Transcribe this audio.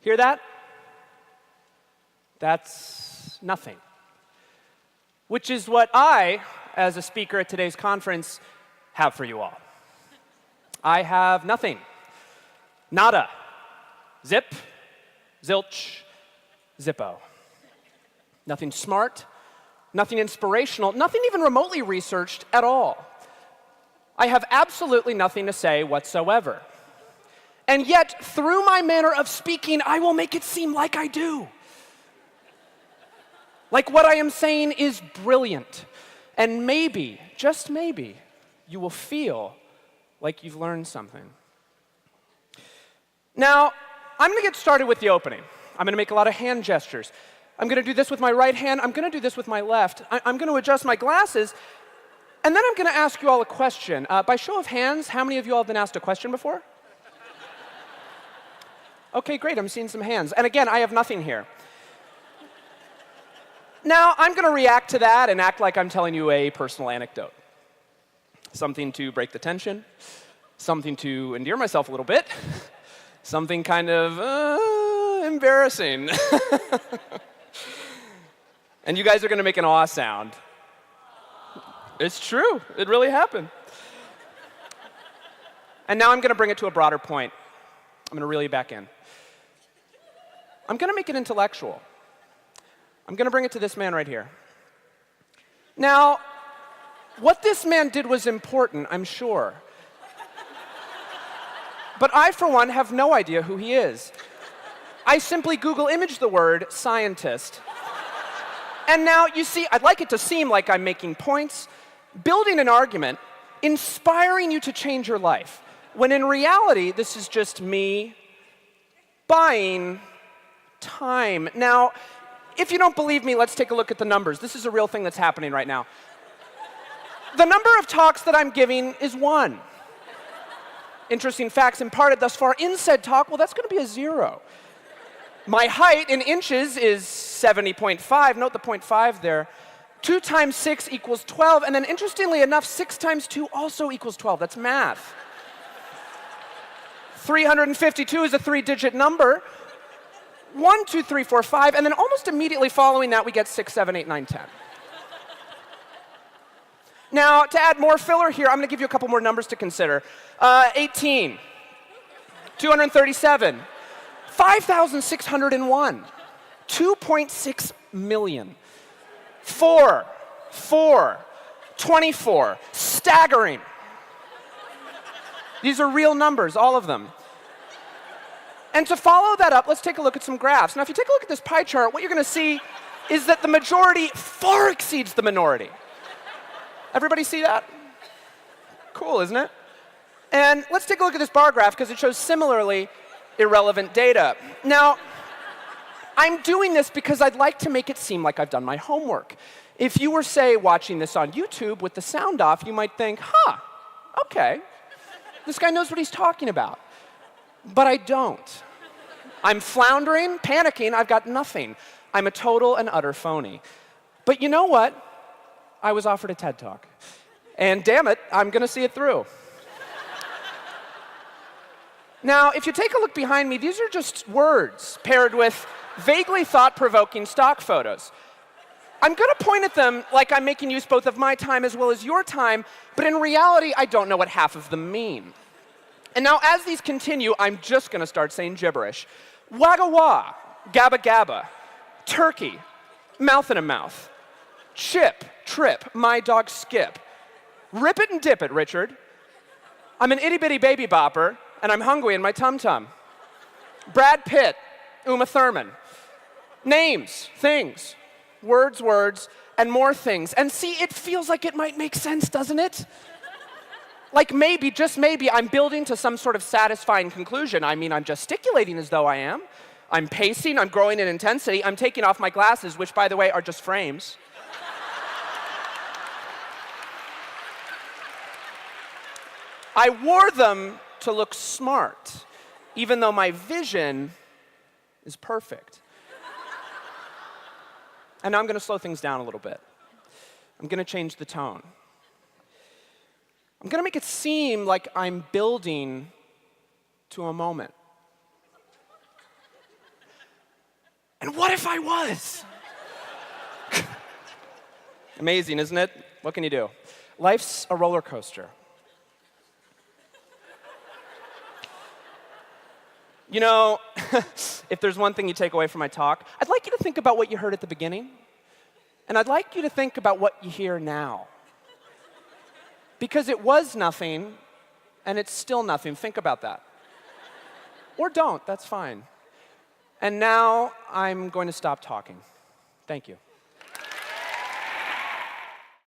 Hear that? That's nothing. Which is what I, as a speaker at today's conference, have for you all. I have nothing. Nada. Zip. Zilch. Zippo. Nothing smart. Nothing inspirational. Nothing even remotely researched at all. I have absolutely nothing to say whatsoever. And yet, through my manner of speaking, I will make it seem like I do. Like what I am saying is brilliant. And maybe, just maybe, you will feel like you've learned something. Now, I'm going to get started with the opening. I'm going to make a lot of hand gestures. I'm going to do this with my right hand. I'm going to do this with my left. I'm going to adjust my glasses. And then I'm going to ask you all a question. By show of hands, how many of you all have been asked a question before? OK, great. I'm seeing some hands. And again, I have nothing here. Now, I'm going to react to that and act like I'm telling you a personal anecdote. Something to break the tension. Something to endear myself a little bit. Something kind of embarrassing. And you guys are going to make an awe sound. It's true. It really happened. And now I'm going to bring it to a broader point. I'm going to reel you back in. I'm going to make it intellectual. I'm going to bring it to this man right here. Now, what this man did was important, I'm sure. But I, for one, have no idea who he is. I simply Google image the word scientist. And now, you see, I'd like it to seem like I'm making points, building an argument, inspiring you to change your life, when in reality, this is just me buying time. Now, if you don't believe me, let's take a look at the numbers. This is a real thing that's happening right now. The number of talks that I'm giving is 1. Interesting facts imparted thus far in said talk, well, that's going to be a 0. My height in inches is 70.5. Note the 0.5 there. 2 times 6 equals 12. And then interestingly enough, 6 times 2 also equals 12. That's math. 352 is a 3-digit number. 1, 2, 3, 4, 5, and then almost immediately following that, we get 6, 7, 8, 9, 10. Now, to add more filler here, I'm going to give you a couple more numbers to consider. 18, 237, 5,601, 2.6 million, 4, 24, staggering. These are real numbers, all of them. And to follow that up, let's take a look at some graphs. Now, if you take a look at this pie chart, what you're going to see is that the majority far exceeds the minority. Everybody see that? Cool, isn't it? And let's take a look at this bar graph, because it shows similarly irrelevant data. Now, I'm doing this because I'd like to make it seem like I've done my homework. If you were, say, watching this on YouTube with the sound off, you might think, OK, this guy knows what he's talking about. But I don't. I'm floundering, panicking, I've got nothing. I'm a total and utter phony. But you know what? I was offered a TED Talk. And damn it, I'm going to see it through. Now, if you take a look behind me, these are just words paired with vaguely thought-provoking stock photos. I'm going to point at them like I'm making use both of my time as well as your time, but in reality, I don't know what half of them mean. And now, as these continue, I'm just going to start saying gibberish. Wagga wah, gabba gabba, turkey, mouth in a mouth, chip, trip, my dog Skip. Rip it and dip it, Richard. I'm an itty-bitty baby bopper, and I'm hungry in my tum-tum. Brad Pitt, Uma Thurman. Names, things, words, and more things. And see, it feels like it might make sense, doesn't it? Like maybe, just maybe, I'm building to some sort of satisfying conclusion. I mean, I'm gesticulating as though I am. I'm pacing, I'm growing in intensity. I'm taking off my glasses, which, by the way, are just frames. I wore them to look smart, even though my vision is perfect. And now I'm going to slow things down a little bit. I'm going to change the tone. I'm going to make it seem like I'm building to a moment. And what if I was? Amazing, isn't it? What can you do? Life's a roller coaster. You know, if there's one thing you take away from my talk, I'd like you to think about what you heard at the beginning, and I'd like you to think about what you hear now. Because it was nothing, and it's still nothing. Think about that. Or don't, that's fine. And now I'm going to stop talking. Thank you.